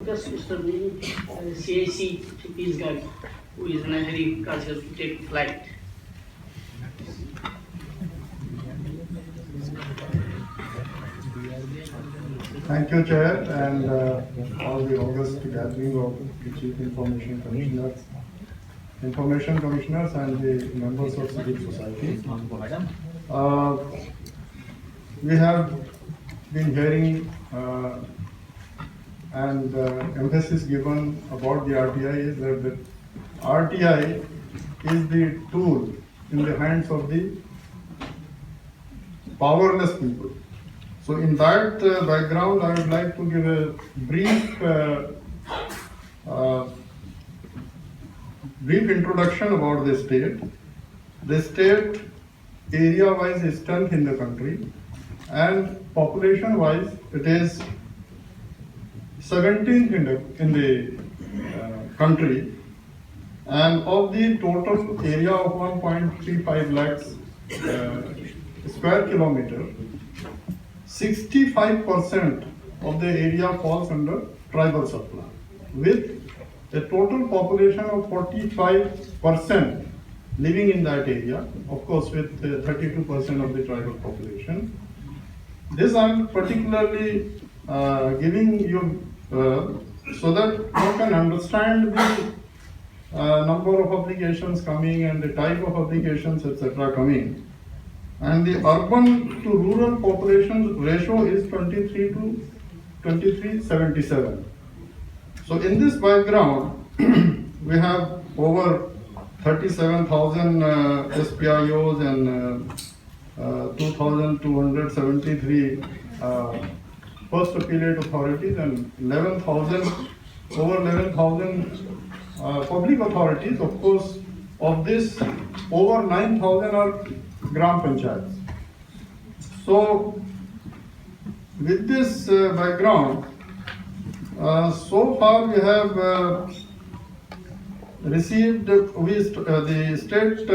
request Mr. Mini, CIC Peace Guard, who is Nahari Kajal, to take flight. Thank you, Chair, and all the august gathering of the Chief Information Commissioners, and the members of civil society. We have been hearing and emphasis given about the RTI is that the RTI is the tool in the hands of the powerless people. So in that background, I would like to give a brief introduction about the state. The state area-wise is 10th in the country, and population-wise it is 17th in the country, and of the total area of 1.35 lakhs square kilometer, 65% of the area falls under tribal subclan, with a total population of 45% living in that area, of course with 32% of the tribal population. This I am particularly giving you so that you can understand the number of applications coming and the type of applications, etc. coming. And the urban to rural population ratio is 23 to 2377. So in this background, we have over 37,000 SPIOs and 2,273 first appellate authorities and over 11,000 public authorities. Of course, of this, over 9,000 are Gram Panchayats. So, with this background, so far we have received, the state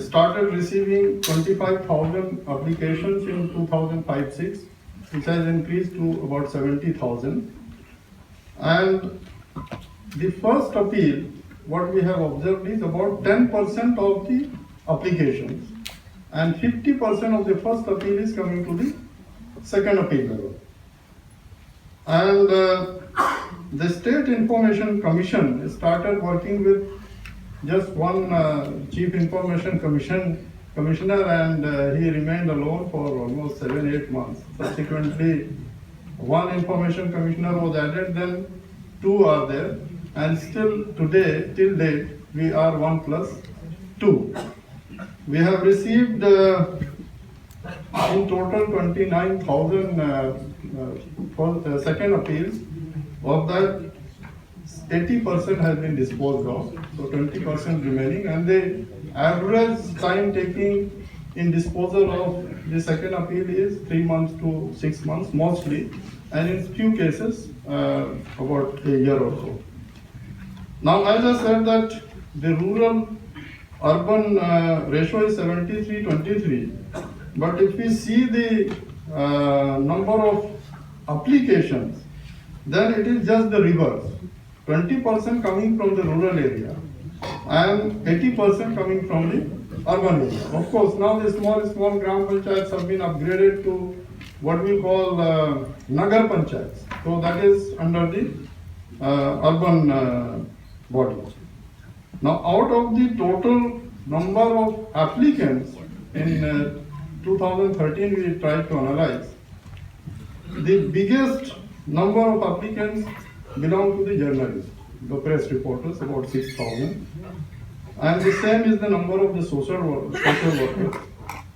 started receiving 25,000 applications in 2005-06, which has increased to about 70,000. And the first appeal, what we have observed is about 10% of the applications, and 50% of the first appeal is coming to the second appeal level. And the State Information Commission started working with just one Chief Information Commissioner, and he remained alone for almost 7-8 months. Subsequently, one Information Commissioner was added, then 2 are there, and still today, till date, we are 1+2. We have received in total 29,000 second appeals. Of that, 80% has been disposed of, so 20% remaining, and the average time taking in disposal of the second appeal is 3 months to 6 months mostly, and in few cases about a year or so. Now, as I said that the rural urban ratio is 73-23, but if we see the number of applications, then it is just the reverse. 20% coming from the rural area and 80% coming from the urban area. Of course, now the small Gram Panchayats have been upgraded to what we call Nagar Panchayats. So that is under the urban body. Now, out of the total number of applicants in 2013, we tried to analyze. The biggest number of applicants belong to the journalists, the press reporters, about 6,000. And the same is the number of the social workers.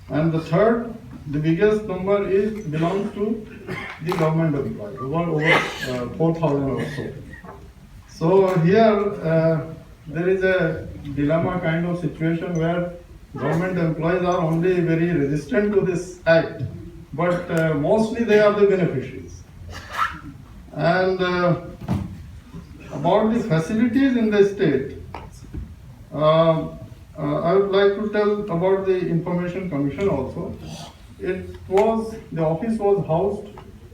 And the third, the biggest number belongs to the government employees, over 4,000 or so. So here there is a dilemma kind of situation where government employees are only very resistant to this act, but mostly they are the beneficiaries. And about the facilities in the state, I would like to tell about the Information Commission also. The office was housed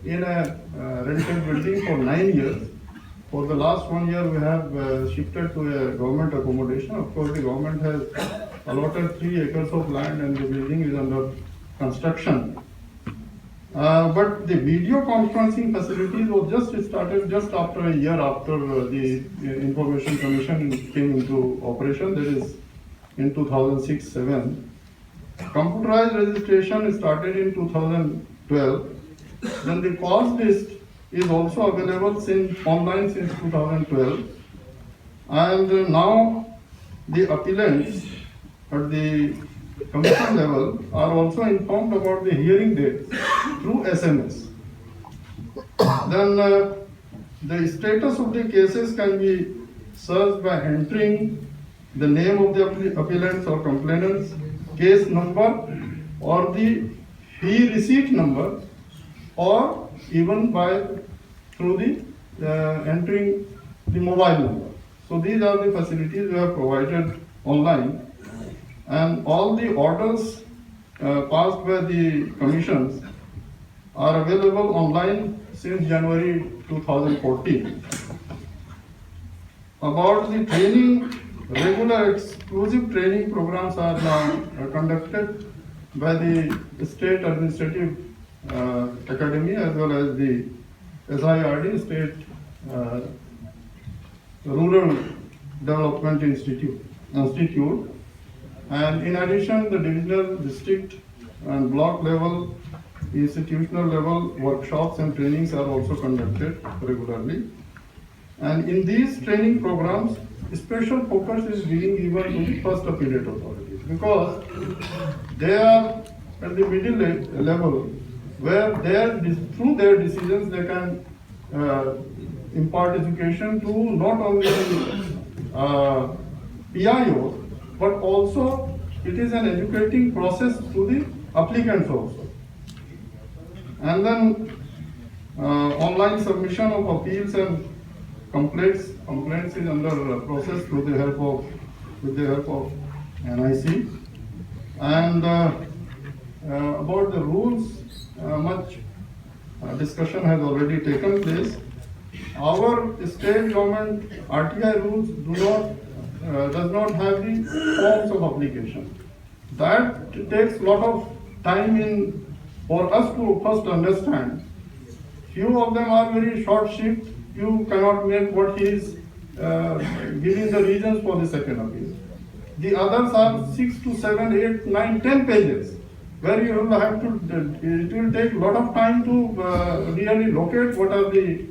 in a rented building for 9 years. For the last 1 year, we have shifted to a government accommodation. Of course, the government has allotted 3 acres of land and the building is under construction. But the video conferencing facilities was just started just after a year after the Information Commission came into operation, that is in 2006-7. Computerized registration started in 2012. Then the cause list is also available online since 2012. And now the appellants at the commission level are also informed about the hearing dates through SMS. Then the status of the cases can be searched by entering the name of the appellants or complainants, case number, or the fee receipt number, or even by through the entering the mobile number. So these are the facilities we have provided online, and all the orders passed by the commissions are available online since January 2014. About the training, regular exclusive training programs are now conducted by the State Administrative Academy as well as the SIRD, State Rural Development Institute. And in addition, the divisional, district and block level, institutional level workshops and trainings are also conducted regularly. And in these training programs, special focus is being given to the first appellate authorities, because they are at the middle level where through their decisions they can impart education to not only PIO, but also it is an educating process to the applicants also. And then online submission of appeals and complaints is under process with the help of NIC. And about the rules, much discussion has already taken place. Our state government RTI rules does not have the forms of application. That takes a lot of time for us to first understand. Few of them are very short shift. You cannot make what he is giving the reasons for the second appeal. The others are 6 to 7, 8, 9, 10 pages, where you will have to, it will take a lot of time to really locate what are the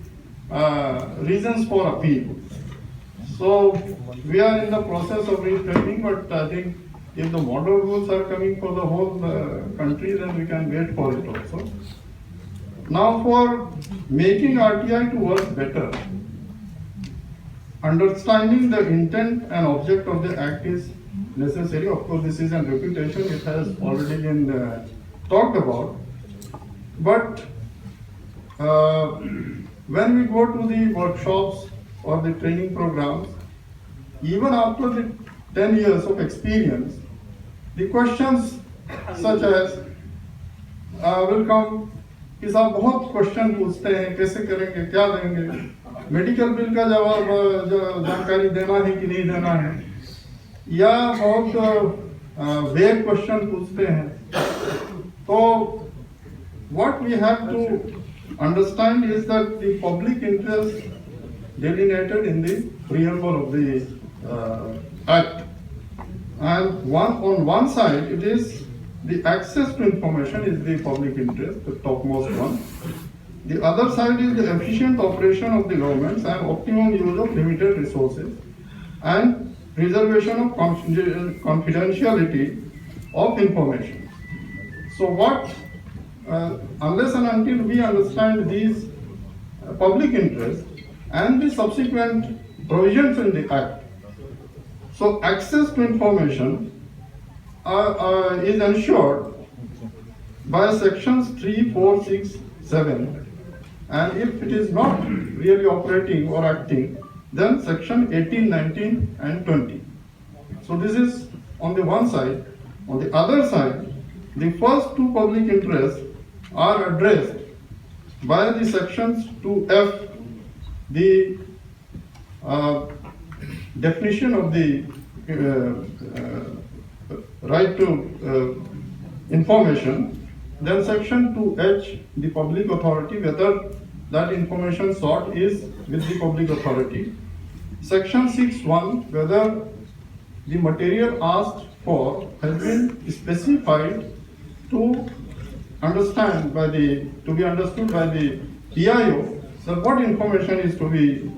reasons for appeal. So we are in the process of retraining, but I think if the model rules are coming for the whole country, then we can wait for it also. Now, for making RTI to work better, understanding the intent and object of the act is necessary. Of course, this is a reputation, it has already been talked about. But when we go to the workshops or the training programs, even after the 10 years of experience, the questions such as will come कि साहब बहुत question पूछते हैं, कैसे करेंगे, क्या देंगे, medical bill का जवाब जानकारी देना है कि नहीं देना है, या बहुत वेग क्वेश्चन पूछते हैं. तो what we have to understand is that the public interest delineated in the preamble of the Act, and on one side it is the access to information is the public interest, the topmost one. The other side is the efficient operation of the governments and optimum use of limited resources and preservation of confidentiality of information. So what, unless and until we understand these public interests and the subsequent provisions in the Act, so access to information is ensured by sections 3, 4, 6, 7, and if it is not really operating or acting, then section 18, 19 and 20. So this is on the one side. On the other side, the first two public interests are addressed by the sections 2F, the definition of the right to information, then section 2H, the public authority, whether that information sought is with the public authority. Section 6.1, whether the material asked for has been specified to be understood by the PIO, so what information is to be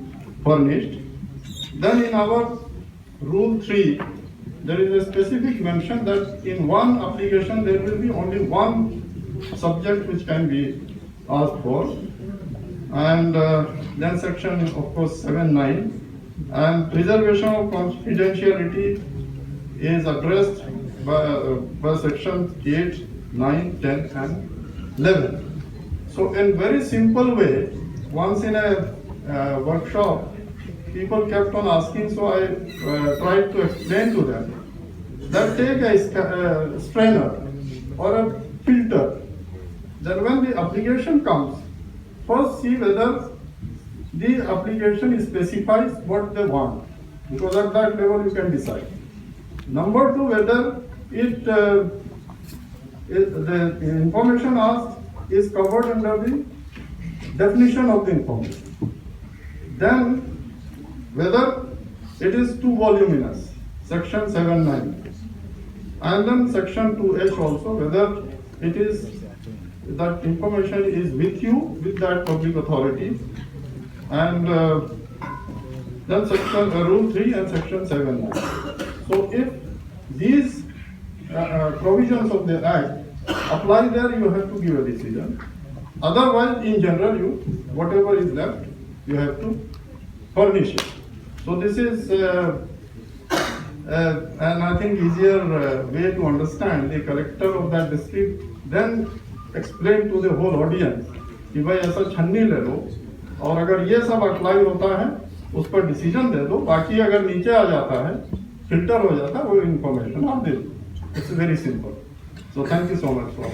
furnished. Then in our rule 3, there is a specific mention that in one application there will be only one subject which can be asked for. And then section, of course, 7.9, and preservation of confidentiality is addressed by sections 8, 9, 10, and 11. So in very simple way, once in a workshop, people kept on asking, so I tried to explain to them that take a strainer or a filter. Then when the application comes, first see whether the application specifies what they want, because at that level you can decide. Number 2, whether the information asked is covered under the definition of the information. Then whether it is too voluminous, section 7.9. And then section 2H also, whether it is that information is with you, with that public authority. And then section rule 3 and section 7.9. So if these provisions of the Act apply there, you have to give a decision. Otherwise, in general, whatever is left, you have to furnish it. So this is and I think easier way to understand. The collector of that district then explain to the whole audience कि भाई ऐसा छन्नी ले लो और अगर ये सब apply होता है उस पर डिसीजन दे दो, बाकी अगर नीचे आ जाता है, फिल्टर हो जाता है, वो इन्फॉर्मेशन आप दे दो. It's very simple. So thank you so much for